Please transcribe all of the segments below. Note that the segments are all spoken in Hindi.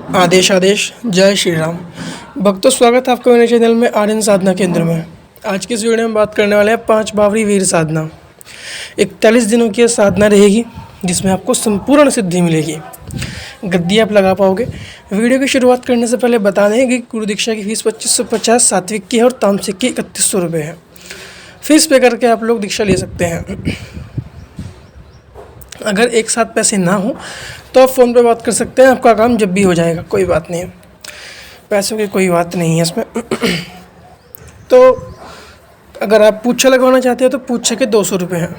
आदेश आदेश जय श्री राम। भक्तों, स्वागत है आपका मेरे चैनल में आर्यन साधना केंद्र में। आज की इस वीडियो में बात करने वाले हैं 5 बावरी वीर साधना। 41 दिनों की साधना रहेगी जिसमें आपको संपूर्ण सिद्धि मिलेगी, गद्दी आप लगा पाओगे। वीडियो की शुरुआत करने से पहले बता दें कि गुरु दीक्षा की फीस 2550 सात्विक की है और तामसिक की 3100 रुपये है। फीस पे करके आप लोग दीक्षा ले सकते हैं। अगर एक साथ पैसे ना हो तो आप फ़ोन पे बात कर सकते हैं, आपका काम जब भी हो जाएगा, कोई बात नहीं है, पैसों की कोई बात नहीं है इसमें। तो अगर आप पूछा लगवाना चाहते हो तो पूछे के 200 रुपये हैं।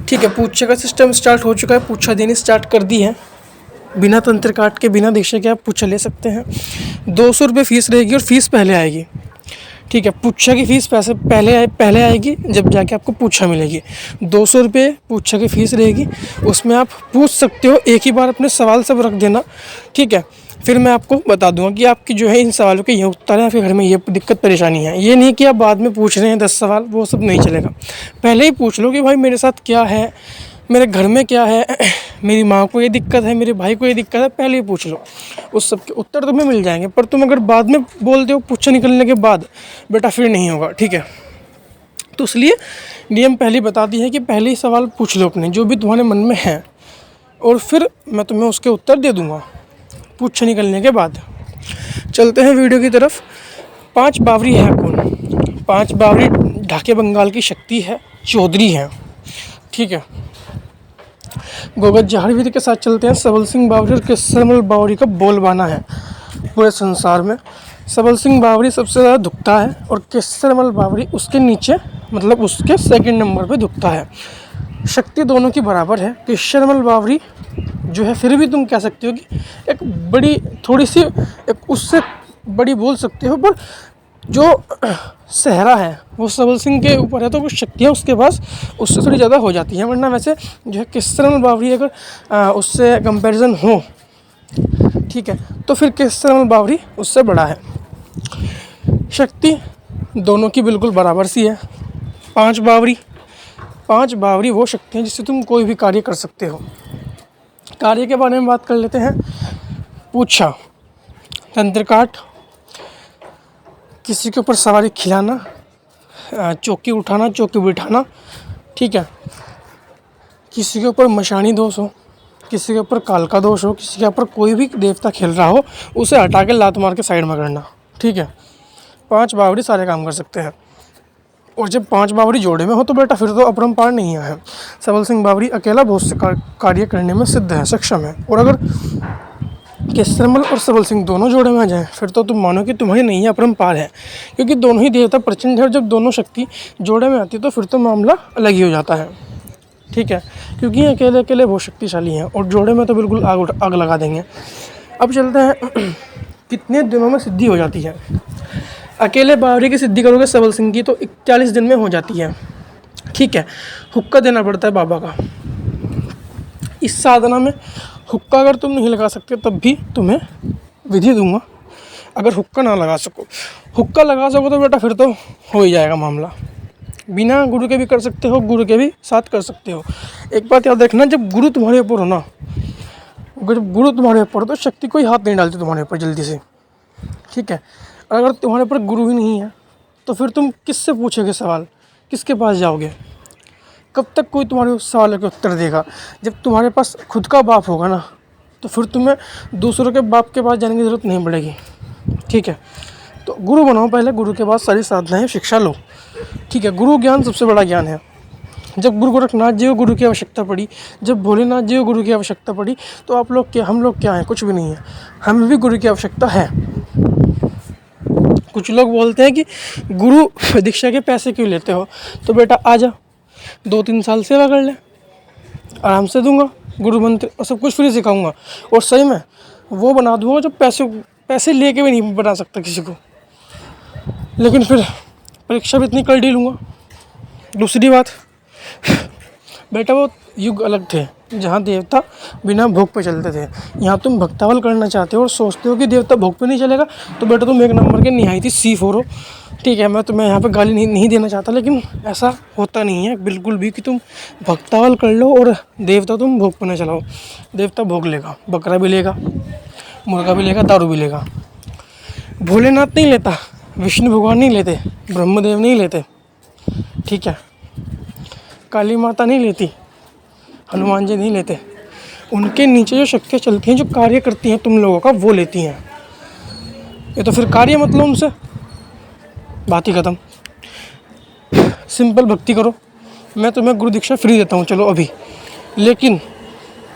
ठीक है, पूछे का सिस्टम स्टार्ट हो चुका है, पूछा देनी स्टार्ट कर दी है। बिना तंत्र काट के, बिना दीक्षा के आप पूछा ले सकते हैं। 200 रुपये फ़ीस रहेगी और फीस पहले आएगी। ठीक है, पूछा की फ़ीस पैसे पहले आएगी जब जाके आपको पूछा मिलेगी। 200 रुपये पूछा की फ़ीस रहेगी, उसमें आप पूछ सकते हो। एक ही बार अपने सवाल सब रख देना, ठीक है। फिर मैं आपको बता दूंगा कि आपकी जो है इन सवालों के ये उत्तर है, आपके घर में ये दिक्कत परेशानी है। ये नहीं कि आप बाद में पूछ रहे हैं 10 सवाल, वो सब नहीं चलेगा। पहले ही पूछ लो कि भाई मेरे साथ क्या है, मेरे घर में क्या है, मेरी माँ को ये दिक्कत है, मेरे भाई को ये दिक्कत है, पहले ही पूछ लो। उस सब के उत्तर तुम्हें मिल जाएंगे। पर तुम अगर बाद में बोल दो पूछा निकलने के बाद, बेटा फिर नहीं होगा, ठीक है। तो इसलिए नियम पहले ही बता दी है कि पहले ही सवाल पूछ लो अपने, जो भी तुम्हारे मन में है, और फिर मैं तुम्हें उसके उत्तर दे दूँगा पूछा निकलने के बाद। चलते हैं वीडियो की तरफ। 5 बावरी है कौन? 5 बावरी ढाके बंगाल की शक्ति है, चौधरी है, ठीक है। गोगत जहाड़ विधि के साथ चलते हैं। सबल सिंह बावरी और केसरमल बावरी का बोलबाना है पूरे संसार में। सबल सिंह बावरी सबसे ज़्यादा दुखता है और केसरमल बावरी उसके नीचे, मतलब उसके सेकंड नंबर पे दुखता है। शक्ति दोनों की बराबर है। केसरमल बावरी जो है, फिर भी तुम कह सकते हो कि एक बड़ी, थोड़ी सी एक उससे बड़ी बोल सकते हो, पर जो सहरा है वो सबल सिंह के ऊपर है, तो वो शक्तियाँ उसके पास उससे थोड़ी ज़्यादा हो जाती हैं। वरना वैसे जो है केसरमल बावरी अगर उससे कंपैरिजन हो, ठीक है, तो फिर केसरमल बावरी उससे बड़ा है। शक्ति दोनों की बिल्कुल बराबर सी है। 5 बावरी वो शक्ति हैं जिससे तुम कोई भी कार्य कर सकते हो। कार्य के बारे में बात कर लेते हैं। पूछा, तंत्र काट, किसी के ऊपर सवारी खिलाना, चौकी उठाना, चौकी बिठाना, ठीक है। किसी के ऊपर मशानी दोष हो, किसी के ऊपर काल का दोष हो, किसी के ऊपर कोई भी देवता खेल रहा हो, उसे हटा के लात मार के साइड में करना, ठीक है। 5 बावरी सारे काम कर सकते हैं। और जब 5 बावरी जोड़े में हो तो बेटा फिर तो अपरंपार नहीं है। सबल सिंह बावरी अकेला बहुत से कार्य करने में सिद्ध है, सक्षम है। और अगर केसरमल और सबल सिंह दोनों जोड़े में आ जाएं, फिर तो तुम मानो कि तुम्हारी नैया अपरंपार है, क्योंकि दोनों ही देवता प्रचंड है। और जब दोनों शक्ति जोड़े में आती है तो फिर तो मामला अलग ही हो जाता है, ठीक है। क्योंकि अकेले अकेले बहुत शक्तिशाली हैं और जोड़े में तो बिल्कुल आग लगा देंगे। अब चलते हैं कितने दिनों में सिद्धि हो जाती है। अकेले बावरी की सिद्धि करोगे सबल सिंह की तो 41 दिन में हो जाती है, ठीक है। हुक्का देना पड़ता है बाबा का। इस साधना में हुक्का अगर तुम नहीं लगा सकते तब भी तुम्हें विधि दूंगा। अगर हुक्का ना लगा सको, हुक्का लगा सको तो बेटा फिर तो हो ही जाएगा मामला। बिना गुरु के भी कर सकते हो, गुरु के भी साथ कर सकते हो। एक बात याद रखना, जब गुरु तुम्हारे ऊपर हो ना, जब गुरु तुम्हारे ऊपर हो तो शक्ति कोई हाथ नहीं डालती तुम्हारे ऊपर जल्दी से, ठीक है। अगर तुम्हारे ऊपर गुरु ही नहीं है तो फिर तुम किससे पूछोगे सवाल, किसके पास जाओगे? कब तक कोई तुम्हारे उस सवाल के उत्तर देगा? जब तुम्हारे पास खुद का बाप होगा ना, तो फिर तुम्हें दूसरों के बाप के पास जाने की ज़रूरत नहीं पड़ेगी, ठीक है। तो गुरु बनाओ पहले, गुरु के बाद सारी साधनाएं शिक्षा लो, ठीक है। गुरु ज्ञान सबसे बड़ा ज्ञान है। जब गुरु गोरखनाथ जी को गुरु की आवश्यकता पड़ी, जब भोलेनाथ जी को गुरु की आवश्यकता पड़ी, तो आप लोग क्या, हम लोग क्या हैं? कुछ भी नहीं है। हमें भी गुरु की आवश्यकता है। कुछ लोग बोलते हैं कि गुरु दीक्षा के पैसे क्यों लेते हो? तो बेटा आ जा, 2-3 साल सेवा कर ले, आराम से दूंगा गुरु मंत्र और सब कुछ फ्री सिखाऊंगा। और सही में वो बना दूंगा जो पैसे लेके भी नहीं बना सकता किसी को। लेकिन फिर परीक्षा भी इतनी कर डी लूँगा। दूसरी बात, बेटा वो युग अलग थे जहाँ देवता बिना भोग पे चलते थे। यहाँ तुम भक्तावल करना चाहते हो और सोचते हो कि देवता भोग पे नहीं चलेगा, तो बेटा तुम एक नंबर के निहायती C4 हो, ठीक है। मैं तुम्हें यहाँ पे गाली नहीं देना चाहता, लेकिन ऐसा होता नहीं है बिल्कुल भी कि तुम भक्तावल कर लो और देवता तुम भोग पे न चलाओ। देवता भोग लेगा, बकरा भी लेगा, मुर्गा भी लेगा, दारू भी लेगा। भोलेनाथ नहीं लेता, विष्णु भगवान नहीं लेते, ब्रह्मदेव नहीं लेते, ठीक है, काली माता नहीं लेती, हनुमान जी नहीं लेते। उनके नीचे जो शक्तियाँ चलती हैं, जो कार्य करती हैं तुम लोगों का, वो लेती हैं। ये तो फिर कार्य मतलब उनसे बात ही ख़त्म। सिंपल भक्ति करो। मैं तुम्हें गुरु दीक्षा फ्री देता हूँ, चलो अभी, लेकिन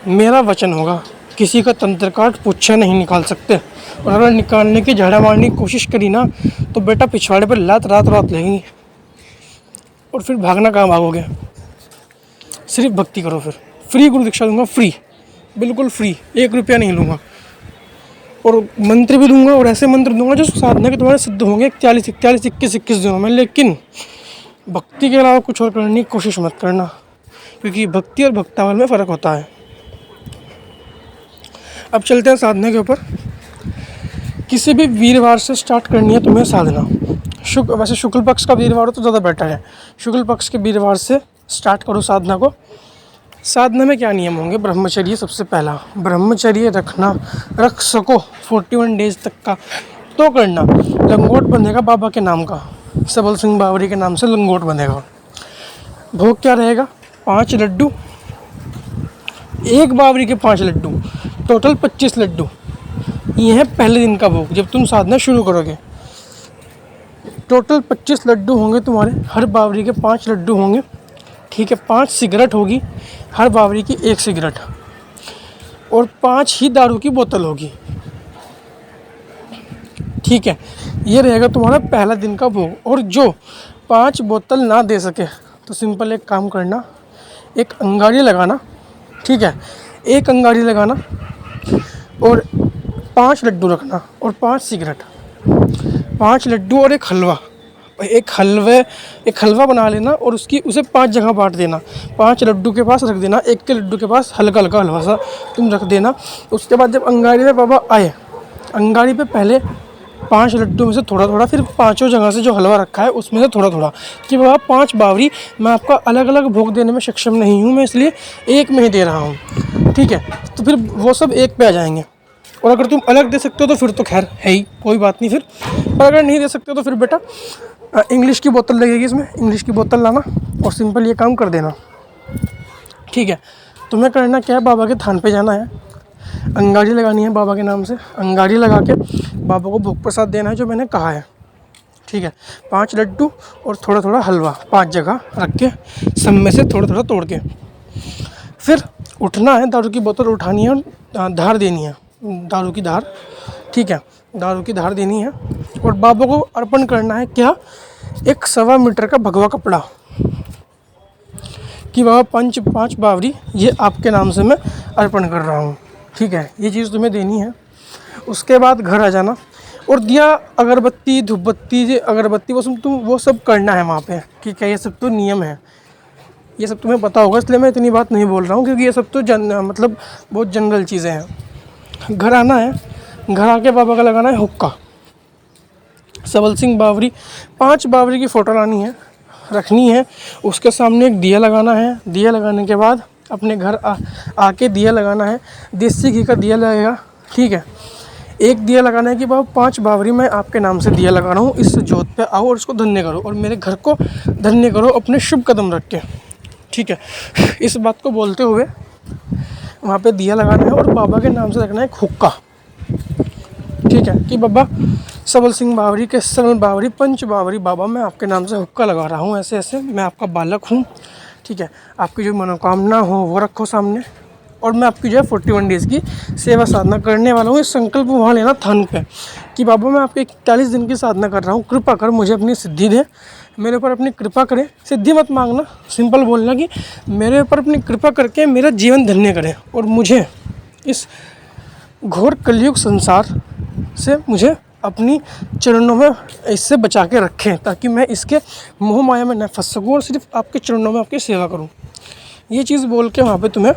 मेरा वचन होगा, किसी का तंत्र काट पुच्छा नहीं निकाल सकते। और अगर निकालने की झाड़ा मारने की कोशिश करी ना, तो बेटा पिछवाड़े पर लात रात रात लगेंगी और फिर भागना कहाँ भागोगे। सिर्फ भक्ति करो। फिर फ्री गुरु दीक्षा दूंगा, फ्री, बिल्कुल फ्री, 1 रुपया नहीं लूँगा। और मंत्र भी दूंगा, और ऐसे मंत्र दूंगा जो साधना के तुम्हारे सिद्ध होंगे 41, 41, 21, 21 दिनों में। लेकिन भक्ति के अलावा कुछ और करने की कोशिश मत करना, क्योंकि भक्ति और भक्तावल में फ़र्क होता है। अब चलते हैं साधना के ऊपर। किसी भी वीरवार से स्टार्ट करनी है तुम्हें साधना। वैसे शुक्ल पक्ष का वीरवार हो तो ज़्यादा बेटर है। शुक्ल पक्ष के वीरवार से स्टार्ट करो साधना को। साधना में क्या नियम होंगे? ब्रह्मचर्य सबसे पहला, ब्रह्मचर्य रख सको 41 डेज तक का तो करना। लंगोट बंधेगा बाबा के नाम का, सबल सिंह बावरी के नाम से लंगोट बंधेगा। भोग क्या रहेगा? 5 लड्डू, एक बावरी के 5 लड्डू, टोटल 25 लड्डू। ये है पहले दिन का भोग जब तुम साधना शुरू करोगे। टोटल 25 लड्डू होंगे तुम्हारे, हर बावरी के 5 लड्डू होंगे, ठीक है। 5 सिगरेट होगी, हर बावरी की 1 सिगरेट, और 5 ही दारू की बोतल होगी, ठीक है। ये रहेगा तुम्हारा पहला दिन का भोग। और जो 5 बोतल ना दे सके तो सिंपल एक काम करना, एक अंगारी लगाना, ठीक है, एक अंगारी लगाना और 5 लड्डू रखना और 5 सिगरेट, 5 लड्डू और एक हलवा बना लेना और उसे 5 जगह बांट देना। 5 लड्डू के पास रख देना, एक के लड्डू के पास हल्का हल्का हलवा सा तुम रख देना। उसके बाद जब अंगारी में बाबा आए, अंगारी पे पहले 5 लड्डू में से थोड़ा थोड़ा, फिर 5 जगह से जो हलवा रखा है उसमें से थोड़ा थोड़ा, कि बाबा 5 बावरी मैं आपका अलग अलग भोग देने में सक्षम नहीं हूँ, मैं इसलिए एक में ही दे रहा हूँ, ठीक है। तो फिर वो सब एक पे आ जाएंगे। और अगर तुम अलग दे सकते हो तो फिर तो खैर है ही, कोई बात नहीं फिर। पर अगर नहीं दे सकते हो तो फिर बेटा इंग्लिश की बोतल लगेगी इसमें, इंग्लिश की बोतल लाना और सिंपल ये काम कर देना, ठीक है। तुम्हें करना क्या है? बाबा के थान पे जाना है, अंगारी लगानी है बाबा के नाम से, अंगारी लगा के बाबा को भोग प्रसाद देना है जो मैंने कहा है, ठीक है। 5 लड्डू और थोड़ा थोड़ा हलवा 5 जगह रख के, सब में से थोड़ा थोड़ा तोड़ के, फिर उठना है, दारू की बोतल उठानी है और धार देनी है, दारू की धार, ठीक है, दारू की धार देनी है। और बाबा को अर्पण करना है क्या? एक 1.25 मीटर का भगवा कपड़ा, कि बाबा 5 बावरी ये आपके नाम से मैं अर्पण कर रहा हूँ, ठीक है। ये चीज़ तुम्हें देनी है। उसके बाद घर आ जाना और दिया, अगरबत्ती, धूपबत्ती, अगरबत्ती वो सब करना है वहाँ पे, ठीक है। ये सब तो नियम है, ये सब तुम्हें पता होगा, इसलिए मैं इतनी बात नहीं बोल रहा हूँ, क्योंकि ये सब तो मतलब बहुत जनरल चीज़ें हैं। घर आना है, घर आके बाबा का लगाना है हुक्का, सबल सिंह बावरी, 5 बावरी की फ़ोटो लानी है, रखनी है, उसके सामने एक दिया लगाना है। दिया लगाने के बाद अपने घर आके दिया लगाना है, देसी घी का दिया लगेगा, ठीक है। एक दिया लगाना है कि बाबा 5 बावरी मैं आपके नाम से दिया लगा रहा हूँ, इस जोत पे आओ और इसको धन्य करो और मेरे घर को धन्य करो अपने शुभ कदम रख के, ठीक है। इस बात को बोलते हुए वहाँ पे दिया लगाना है और बाबा के नाम से रखना है एक हुक्का, ठीक है, कि बाबा सबल सिंह बावरी के सरल बावरी 5 बावरी बाबा मैं आपके नाम से हुक्का लगा रहा हूँ, ऐसे ऐसे मैं आपका बालक हूँ, ठीक है। आपकी जो मनोकामना हो वो रखो सामने, और मैं आपकी जो है 41 डेज़ की सेवा साधना करने वाला हूँ। इस संकल्प वहाँ लेना थान पे कि बाबा मैं आपके 41 दिन की साधना कर रहा हूँ, कृपा कर मुझे अपनी सिद्धि दे, मेरे ऊपर अपनी कृपा करे। सिद्धि मत मांगना, सिंपल बोलना कि मेरे ऊपर अपनी कृपा करके मेरा जीवन धन्य करे और मुझे इस घोर कलयुग संसार से मुझे अपनी चरणों में इससे बचा के रखें, ताकि मैं इसके मोह माया में न फंस सकूँ और सिर्फ आपके चरणों में आपकी सेवा करूँ। ये चीज़ बोल के वहाँ पे तुम्हें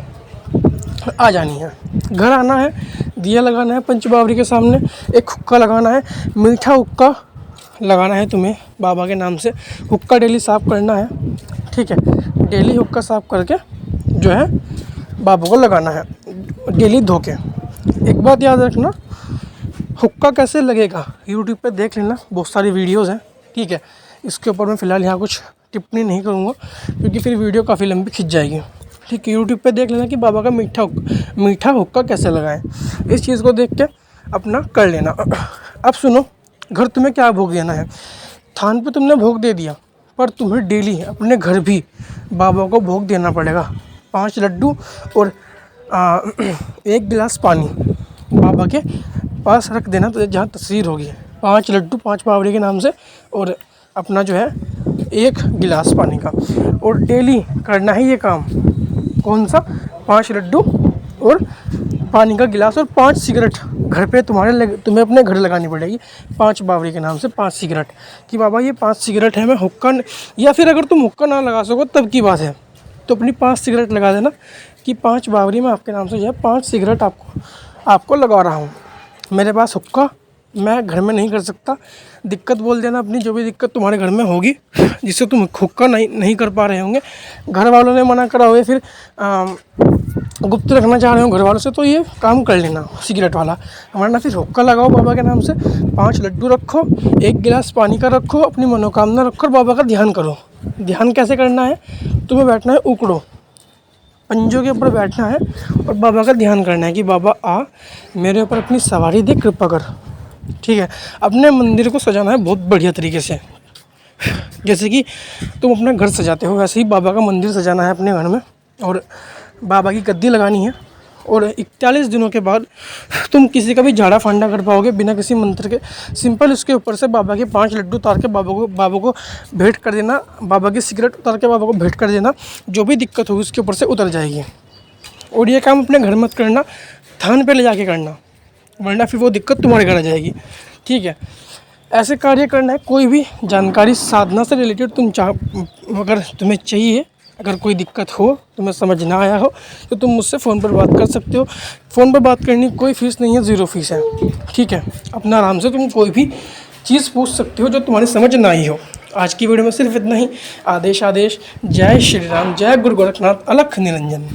आ जानी है। घर आना है, दिया लगाना है 5 बावरी के सामने, एक हुक्का लगाना है, मीठा हुक्का लगाना है तुम्हें बाबा के नाम से। हुक्का डेली साफ़ करना है, ठीक है। डेली हुक्का साफ़ करके जो है बाबा को लगाना है, डेली धो के। एक बात याद रखना, हुक्का कैसे लगेगा यूट्यूब पे देख लेना, बहुत सारी वीडियोज़ हैं, ठीक है। इसके ऊपर मैं फ़िलहाल यहाँ कुछ टिप्पणी नहीं करूँगा क्योंकि फिर वीडियो काफ़ी लंबी खिंच जाएगी, ठीक है। यूट्यूब पे देख लेना कि बाबा का मीठा हुक्का कैसे लगाएं, इस चीज़ को देख के अपना कर लेना। अब सुनो, घर तुम्हें क्या भोग देना है। थान पे तुमने भोग दे दिया, पर तुम्हें डेली अपने घर भी बाबा को भोग देना पड़ेगा। 5 लड्डू और 1 गिलास पानी बाबा के पास रख देना, तो जहाँ तस्वीर होगी 5 लड्डू 5 बावड़ी के नाम से, और अपना जो है 1 गिलास पानी का। और डेली करना है ये काम। कौन सा? 5 लड्डू और पानी का गिलास और 5 सिगरेट घर पे तुम्हें अपने घर लगानी पड़ेगी। 5 बावड़ी के नाम से 5 सिगरेट, कि बाबा ये 5 सिगरेट है, मैं हुक्का या फिर अगर तुम हुक्का ना लगा सको तब की बात है तो अपनी 5 सिगरेट लगा देना कि 5 बावड़ी में आपके नाम से जो है 5 सिगरेट आपको लगा रहा हूँ। मेरे पास हुक्का मैं घर में नहीं कर सकता, दिक्कत बोल देना अपनी, जो भी दिक्कत तुम्हारे घर में होगी जिससे तुम हुक्का नहीं कर पा रहे होंगे, घर वालों ने मना करा हो या फिर गुप्त रखना चाह रहे हो घर वालों से, तो ये काम कर लेना सिगरेट वाला। वरना फिर हुक्का लगाओ बाबा के नाम से, 5 लड्डू रखो, 1 गिलास पानी का रखो, अपनी मनोकामना रखो और बाबा का ध्यान करो। ध्यान कैसे करना है? तुम्हें बैठना है उकड़ो, पंजों के ऊपर बैठना है और बाबा का ध्यान करना है कि बाबा आ मेरे ऊपर अपनी सवारी दे, कृपा कर, ठीक है। अपने मंदिर को सजाना है बहुत बढ़िया तरीके से, जैसे कि तुम अपना घर सजाते हो वैसे ही बाबा का मंदिर सजाना है अपने घर में, और बाबा की गद्दी लगानी है। और 41 दिनों के बाद तुम किसी का भी झाड़ा फांडा कर पाओगे बिना किसी मंत्र के। सिंपल उसके ऊपर से बाबा के 5 लड्डू उतार के बाबा को भेंट कर देना, बाबा की सिगरेट उतार के बाबा को भेंट कर देना, जो भी दिक्कत होगी उसके ऊपर से उतर जाएगी। और ये काम अपने घर मत करना, थान पे ले जाके करना, वरना फिर वो दिक्कत तुम्हारे घर आ जाएगी, ठीक है। ऐसे कार्य करना है। कोई भी जानकारी साधना से रिलेटेड अगर तुम्हें चाहिए, अगर कोई दिक्कत हो, तुम्हें समझ ना आया हो, तो तुम मुझसे फ़ोन पर बात कर सकते हो। फ़ोन पर बात करने की कोई फ़ीस नहीं है, 0 फीस है, ठीक है। अपना आराम से तुम कोई भी चीज़ पूछ सकते हो जो तुम्हारी समझ ना आई हो। आज की वीडियो में सिर्फ इतना ही। आदेश। जय श्री राम, जय गुरु गोरखनाथ, अलख निरंजन।